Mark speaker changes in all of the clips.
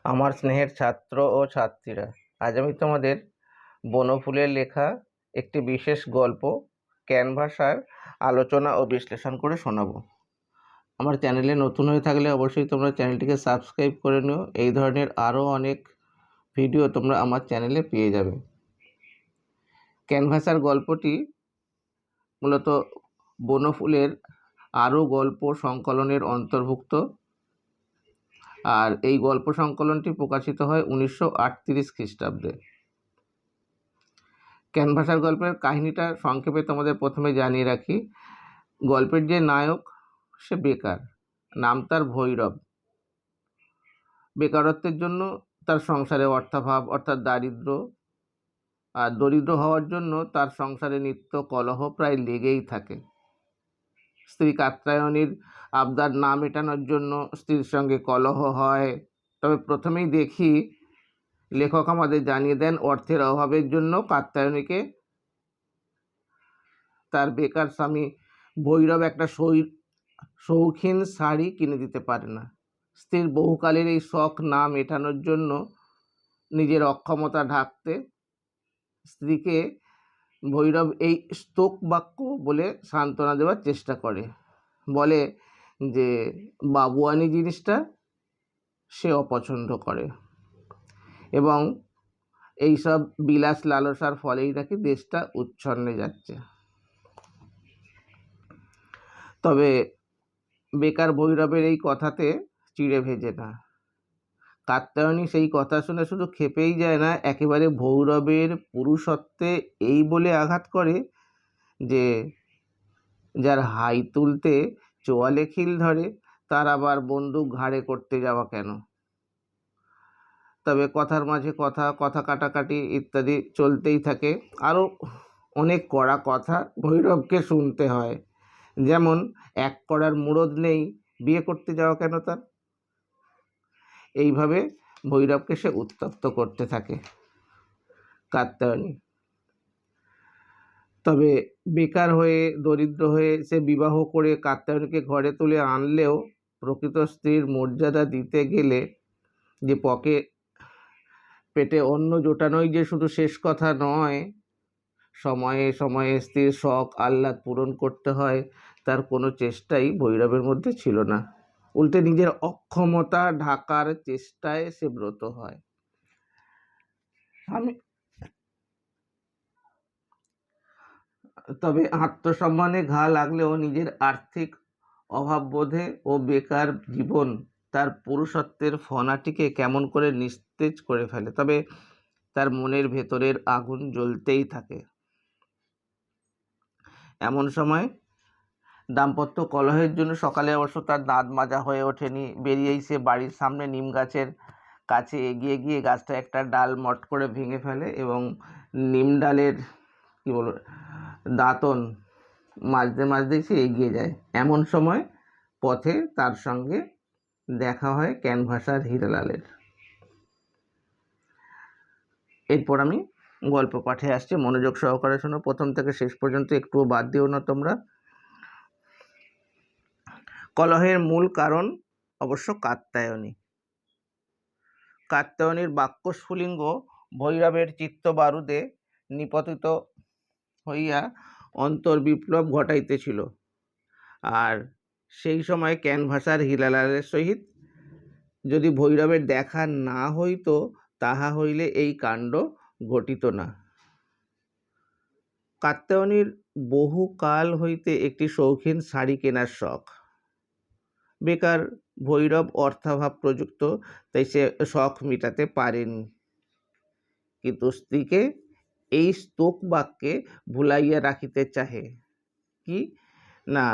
Speaker 1: আমার স্নেহের ছাত্র ও ছাত্রীরা, আজ আমি তোমাদের বনফুলের লেখা একটি বিশেষ গল্প ক্যানভাসার আলোচনা ও বিশ্লেষণ করে শোনাবো। আমার চ্যানেলে নতুন হয়ে থাকলে অবশ্যই তোমরা চ্যানেলটিকে সাবস্ক্রাইব করে নিও। এই ধরনের আরও অনেক ভিডিও তোমরা আমার চ্যানেলে পেয়ে যাবে। ক্যানভাসার গল্পটি মূলত বনফুলের আরও গল্প সংকলনের অন্তর্ভুক্ত, আর এই গল্প সংকলনটি প্রকাশিত হয় 1938 খ্রিস্টাব্দে। ক্যানভাসার গল্পের কাহিনীটা সংক্ষেপে তোমাদের প্রথমে জানিয়ে রাখি। গল্পের যে নায়ক, সে বেকার, নাম তার ভৈরব। বেকারত্বের জন্য তার সংসারে অর্থাভাব অর্থাৎ দারিদ্র, আর দরিদ্র হওয়ার জন্য তার সংসারে নিত্য কলহ প্রায় লেগেই থাকে। স্ত্রী কাত্যায়নীর আবদার না মেটানোর জন্য স্ত্রীর সঙ্গে কলহ হয়। তবে প্রথমেই দেখি লেখক আমাদের জানিয়ে দেন অর্থের অভাবের জন্য কাত্যায়নীকে তার বেকার স্বামী ভৈরব একটা শৌখিন শাড়ি কিনে দিতে পারে না। স্ত্রীর বহুকালের এই শখ না মেটানোর জন্য নিজের অক্ষমতা ঢাকতে স্ত্রীকে ভৈরব এই স্তোক বাক্য বলে সান্ত্বনা দেওয়ার চেষ্টা করে। বলে যে বাবুয়ানি জিনিসটা সে অপছন্দ করে এবং এইসব বিলাস লালসার ফলেই নাকি দেশটা উচ্ছন্নে যাচ্ছে। তবে বেকার ভৈরবের এই কথাতে চিড়ে ভেজে না। কাত্যায়নী সেই কথা শুনে শুধু খেপেই যায় না, একেবারে ভৈরবের পুরুষত্বে এই বলে আঘাত করে যে যার হাই তুলতে চোয়ালে খিল ধরে তার আবার বন্দুক ঘাড়ে করতে যাওয়া কেন। তবে কথার মাঝে কথা, কথা কাটাকাটি ইত্যাদি চলতেই থাকে। আরও অনেক কড়া কথা ভৈরবকে শুনতে হয়, যেমন এক কড়ার মুরদ নেই, বিয়ে করতে যাওয়া কেন তার। এইভাবে ভৈরবকে সে উত্তপ্ত করতে থাকে কাত্যায়নী। তবে বেকার হয়ে দরিদ্র হয়ে সে বিবাহ করে কাত্যায়নীকে ঘরে তুলে আনলেও প্রকৃত স্ত্রীর মর্যাদা দিতে গেলে যে পেটে অন্ন জোটানোই যে শুধু শেষ কথা নয়, সময়ে সময়ে স্ত্রীর শখ আহ্লাদ পূরণ করতে হয়, তার কোনো চেষ্টাই ভৈরবের মধ্যে ছিল না। উল্টে নিজের অক্ষমতা ঢাকার চেষ্টায় সে ব্রত হয়। তবে আত্মসম্মানে ঘা লাগলেও নিজের আর্থিক অভাববোধে ও বেকার জীবন তার পুরুষত্বের ফনাটিকে কেমন করে নিস্তেজ করে ফেলে। তবে তার মনের ভেতরের আগুন জ্বলতেই থাকে। এমন সময় দাম্পত্য কলহের জন্য সকালে অবশ্য তার দাঁত মাজা হয়ে ওঠেনি, বেরিয়েই সে বাড়ির সামনে নিম গাছের কাছে এগিয়ে গিয়ে গাছটা একটা ডাল মট করে ভেঙে ফেলে এবং নিম ডালের দাঁতন মাজতে মাজতেই সে এগিয়ে যায়। এমন সময় পথে তার সঙ্গে দেখা হয় ক্যানভাসার হীরালালের। এরপর আমি গল্প পাঠে আসছি, মনোযোগ সহকারে শোনো, প্রথম থেকে শেষ পর্যন্ত, একটুও বাদ দিও না তোমরা। কলহের মূল কারণ অবশ্য কাত্যায়নী। কাত্যায়নীর বাক্য স্ফুলিঙ্গ ভৈরবের চিত্ত বারুদে নিপতিত হইয়া অন্তর্বিপ্লব ঘটাইতেছিল। আর সেই সময় ক্যানভাসার হীরালালের সহিত যদি ভৈরবের দেখা না হইত, তাহা হইলে এই কাণ্ড ঘটিত না। কাত্যায়নীর বহু কাল হইতে একটি শৌখিন শাড়ি কেনার শখ। বেকার ভৈরব অর্থাভাব প্রযুক্ত, তাই সে শখ মিটাতে পারেনি। কিন্তু স্ত্রীকে এই স্তোক বাক্যে ভুলাইয়া রাখিতে চাহে। কি না,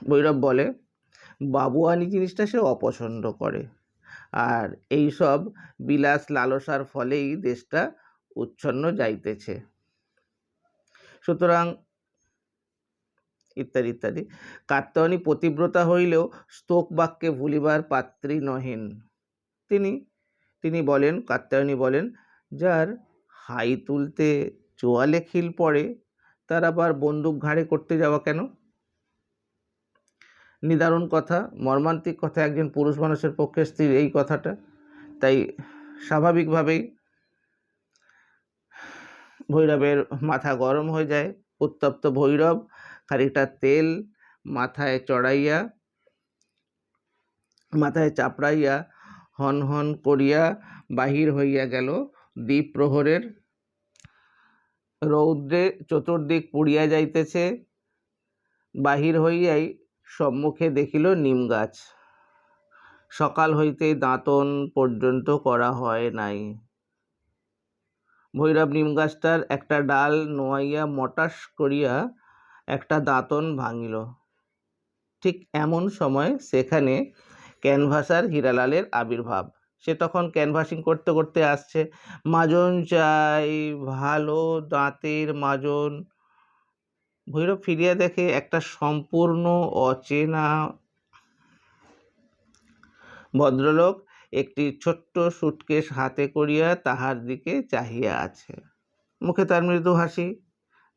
Speaker 1: ভৈরব বলে বাবুয়ানি জিনিসটা সে অপছন্দ করে, আর এই সব বিলাস লালসার ফলেই দেশটা উচ্ছন্ন যাইতেছে। সুতরাং ইত্যাদি ইত্যাদি। কাত্যায়নী পতিব্রতা হইলেও স্তোক বাক্যে ভুলিবার পাত্রী নহেন। কাত্যায়নী বলেন, যার হাই তুলতে চোয়ালে খিল পড়ে তার আবার বন্দুক ঘাড়ে করতে যাওয়া কেন। নিদারুণ কথা, মর্মান্তিক কথা একজন পুরুষ মানুষের পক্ষে স্ত্রীর এই কথাটা। তাই স্বাভাবিকভাবেই ভৈরবের মাথা গরম হয়ে যায়। উত্তপ্ত ভৈরব খানিকটা তেল মাথায় চাপড়াইয়া হন হন করিয়া বাহির হইয়া গেল। দ্বীপ প্রহরের রৌদ্রে চতুর্দিক পুড়িয়া যাইতেছে। বাহির হইয়াই সম্মুখে দেখিল নিম গাছ। সকাল হইতে দাঁতন পর্যন্ত করা হয় নাই। ভৈরব নিম গাছটার একটা ডাল নোয়াইয়া মটাস করিয়া একটা দাঁতন ভাঙিল। ঠিক এমন সময় সেখানে ক্যানভাসার হীরালালের আবির্ভাব। সে তখন ক্যানভাসিং করতে করতে আসছে। মাজন চাই, ভালো দাঁতের মাজন। ভৈরব ফিরিয়া দেখে একটা সম্পূর্ণ অচেনা ভদ্রলোক একটি ছোট্ট সুটকেস হাতে করিয়া তাহার দিকে চাহিয়া আছে। মুখে তার মৃদু হাসি।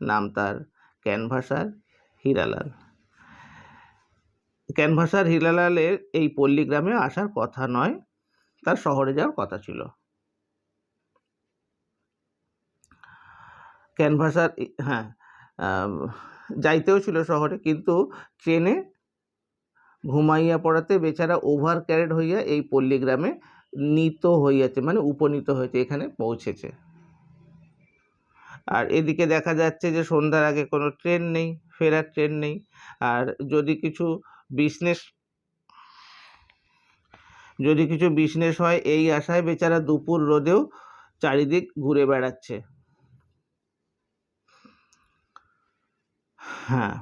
Speaker 1: নাম তার ক্যানভাসার হীরালাল। ক্যানভাসার হীরালালের এই পল্লীগ্রামে আসার কথা নয়, তার শহরে যাওয়ার কথা ছিল। ক্যানভাসার যাইতেও ছিল শহরে, কিন্তু ট্রেনে ঘুমাইয়া পড়াতে বেচারা ওভার ক্যারেড হইয়া এই পল্লীগ্রামে নীত হইয়াছে, মানে উপনীত হয়েছে, এখানে পৌঁছেছে। আর এদিকে দেখা যাচ্ছে যে সন্ধ্যার আগে কোনো ট্রেন নেই, ফেরার ট্রেন নেই। আর যদি কিছু বিজনেস হয় এই আশায় বেচারা দুপুর রোদেও চারিদিক ঘুরে বেড়াচ্ছে। হ্যাঁ,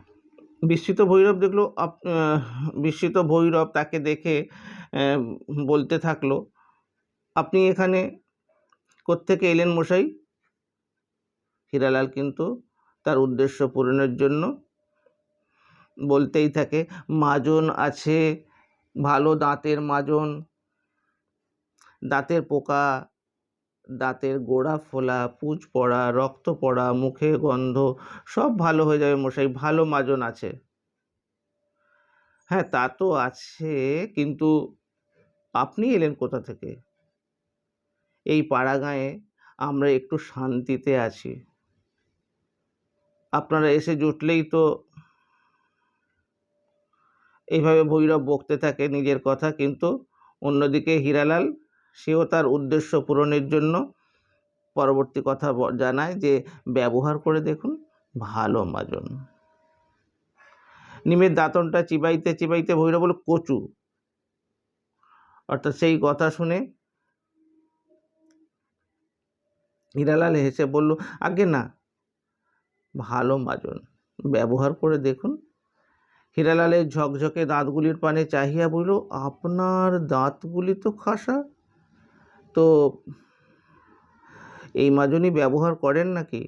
Speaker 1: বিস্মিত ভৈরব তাকে দেখে বলতে থাকলো, আপনি এখানে কোত্থেকে এলেন মশাই? হীরালাল কিন্তু তার উদ্দেশ্য পূরণের জন্য বলতেই থাকে, মাজন আছে, ভালো দাঁতের মাজন, দাঁতের পোকা, দাঁতের গোড়া ফোলা, পুঁজ পড়া, রক্ত পড়া, মুখে গন্ধ, সব ভালো হয়ে যাবে মশাই, ভালো মাজন আছে। হ্যাঁ, তা তো আছে, কিন্তু আপনি এলেন কোথা থেকে? এই পাড়াগাঁয়ে আমরা একটু শান্তিতে আছি, আপনারা এসে জুটলেই তো। এইভাবে ভৈরব বকতে থাকে নিজের কথা, কিন্তু অন্যদিকে হীরালাল সেও তার উদ্দেশ্য পূরণের জন্য পরবর্তী কথা জানায় যে ব্যবহার করে দেখুন, ভালো মাজন। নিমের দাঁতনটা চিবাইতে চিবাইতে ভৈরব বলল, কচু। অর্থাৎ সেই কথা শুনে হীরালাল হেসে বলল, আগে না, ভালো মাজন, ব্যবহার করে দেখুন। হীরালালের ঝকঝকে দাঁতগুলির পানে চাহিয়া বলল, আপনার দাঁতগুলি তো খাসা, তো এই মাজনই ব্যবহার করেন নাকি?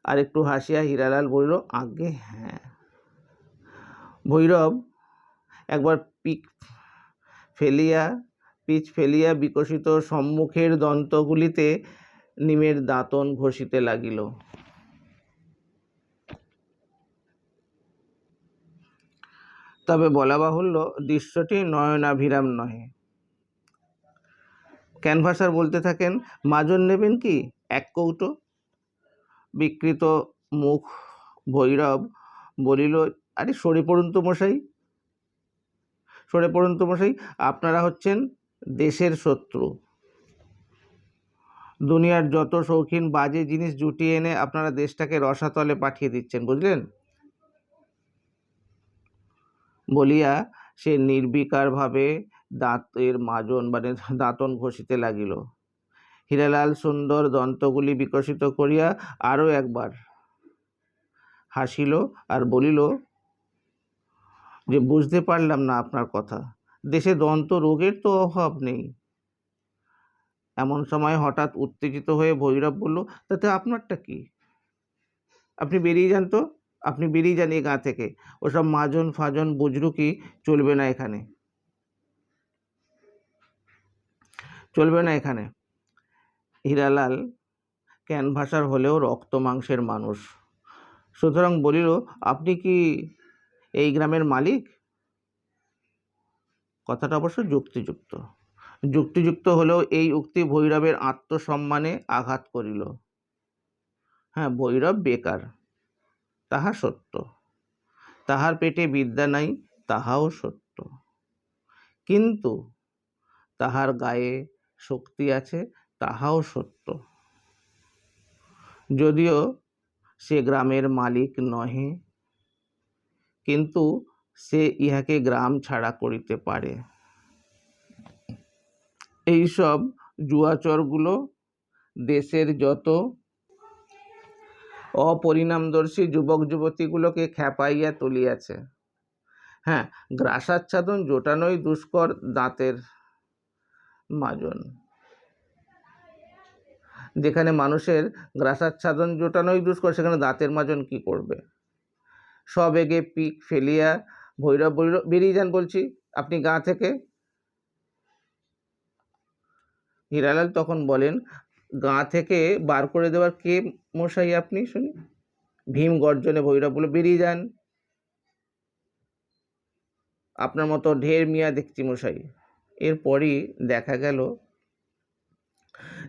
Speaker 1: আর একটু হাসিয়া হীরালাল বলল, আগে হ্যাঁ। ভৈরব একবার পিচ ফেলিয়া বিকশিত সম্মুখের দন্তগুলিতে নিমের দাঁতন ঘষিতে লাগিল। তবে বলা বাহুল্য, দৃশ্যটি নয়নাভিরাম নহে। ক্যানভাসার বলতে থাকেন, মাজন নেবেন কি? এক কৌটো। বিকৃত মুখ ভৈরব বলিল, আরে সরে পড়ুন তো মশাই, আপনারা হচ্ছেন দেশের শত্রু। দুনিয়ার যত শৌখিন বাজে জিনিস জুটিয়ে এনে আপনারা দেশটাকে রসাতলে পাঠিয়ে দিচ্ছেন, বুঝলেন? বলিয়া সে নির্বিকারভাবে দাঁতের মাজন মানে দাঁতন ঘষিতে লাগিল। হীরালাল সুন্দর দন্তগুলি বিকশিত করিয়া আরও একবার হাসিল আর বলিল যে, বুঝতে পারলাম না আপনার কথা, দেশে দন্ত রোগের তো অভাব নেই। এমন সময় হঠাৎ উত্তেজিত হয়ে ভৈরব বলল, তাতে আপনারটা কি? আপনি বেরিয়ে যান তো, আপনি বেরিয়ে যান এই গাঁ থেকে। ওসব মাজন ফাজন বুজরুকি চলবে না এখানে, চলবে না এখানে। হীরালাল ক্যানভাসার হলেও রক্ত মাংসের মানুষ, সুতরাং বলিল, আপনি কি এই গ্রামের মালিক? কথাটা অবশ্য যুক্তিযুক্ত। যুক্তিযুক্ত হলেও এই উক্তি ভৈরবের আত্মসম্মানে আঘাত করিল। হ্যাঁ, ভৈরব বেকার, তাহা সত্য। তাহার পেটে বিদ্যা নাই, তাহাও সত্য। কিন্তু তাহার গায়ে শক্তি আছে, তাহাও সত্য। যদিও সে গ্রামের মালিক নহে, কিন্তু সে ইহাকে গ্রাম ছাড়া করিতে পারে। এইসব জুয়াচরগুলো দেশের যত অপরিণামদর্শী যুবক যুবতীগুলোকে খেপাইয়া তুলিয়াছে। হ্যাঁ, গ্রাসাচ্ছাদন জোটানোই দুষ্কর দাঁতের মাজন। যেখানে মানুষের গ্রাসাচ্ছাদন জোটানোই দুষ্কর, সেখানে দাঁতের মাজন কি করবে? সবেগে পিক ফেলিয়া ভৈরব বলিল, বেরিয়ে যান বলছি আপনি গাঁ থেকে। হীরালাল তখন বলেন, গাঁ থেকে বার করে দেওয়ার কে মশাই আপনি শুনি? ভীম গর্জনে ভৈরব বলে, বেরিয়ে যান, আপনার মতো ঢের মিয়া দেখছি মশাই। এরপরই দেখা গেল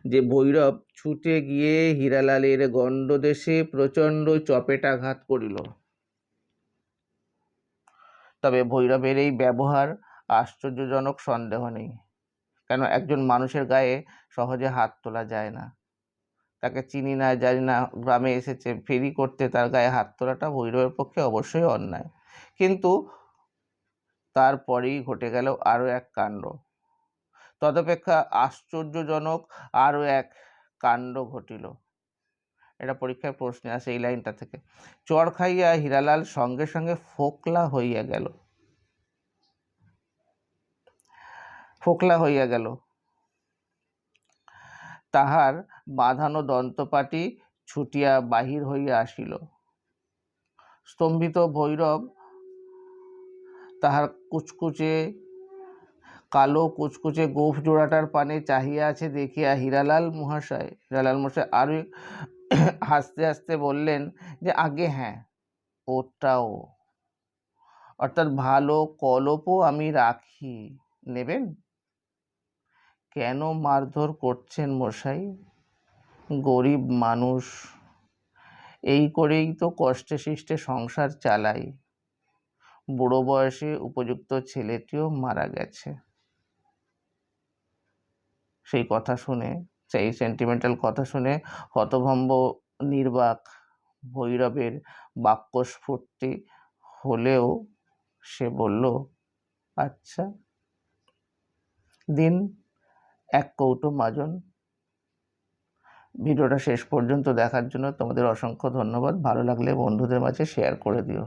Speaker 1: যে ভৈরব ছুটে গিয়ে হীরালালের গণ্ডদেশে প্রচণ্ড চপেটাঘাত করিল। তবে ভৈরবের এই ব্যবহার আশ্চর্যজনক, সন্দেহ নেই। কেন, একজন মানুষের গায়ে সহজে হাত তোলা যায় না। তাকে চিনি না, জানি না, গ্রামে এসেছে ফেরি করতে, তার গায়ে হাত তোলাটা ভৈরবের পক্ষে অবশ্যই অন্যায়। কিন্তু তারপরেই ঘটে গেল আরও এক কাণ্ড। তদপেক্ষা আশ্চর্যজনক আরও এক কাণ্ড ঘটিল। এটা পরীক্ষায় প্রশ্নে আসে এই লাইনটা থেকে। চর খাইয়া হীরালাল সঙ্গে সঙ্গে ফোকলা হইয়া গেল। ফোকলা হইয়া গেল। তাহার বাঁধানো দন্তপাটি ছুটিয়া বাহির হইয়া আসিল। স্তম্ভিত ভৈরব তাহার কালো কুচকুচে গোঁফ জোড়াটার পানে চাহিয়া আছে দেখিয়া হিরালাল মশাই আরো হাসতে হাসতে বললেন যে, আগে হ্যাঁ, ওটাও, অর্থাৎ ভালো কলপও আমি রাখি, নেবেন? কেন মারধর করছেন মশাই? গরিব মানুষ, এই করেই তো কষ্টে শিষ্টে সংসার চালাই। বুড়ো বয়সে উপযুক্ত ছেলেটিও মারা গেছে। সেই কথা শুনে, সেই সেন্টিমেন্টাল কথা শুনে হতভম্ব নির্বাক ভৈরবের বাক্যস্ফূর্তি হলেও সে বলল, আচ্ছা দিন, এক কৌটো মাজন। ভিডিওটা শেষ পর্যন্ত দেখার জন্য তোমাদের অসংখ্য ধন্যবাদ। ভালো লাগলে বন্ধুদের মাঝে শেয়ার করে দিও।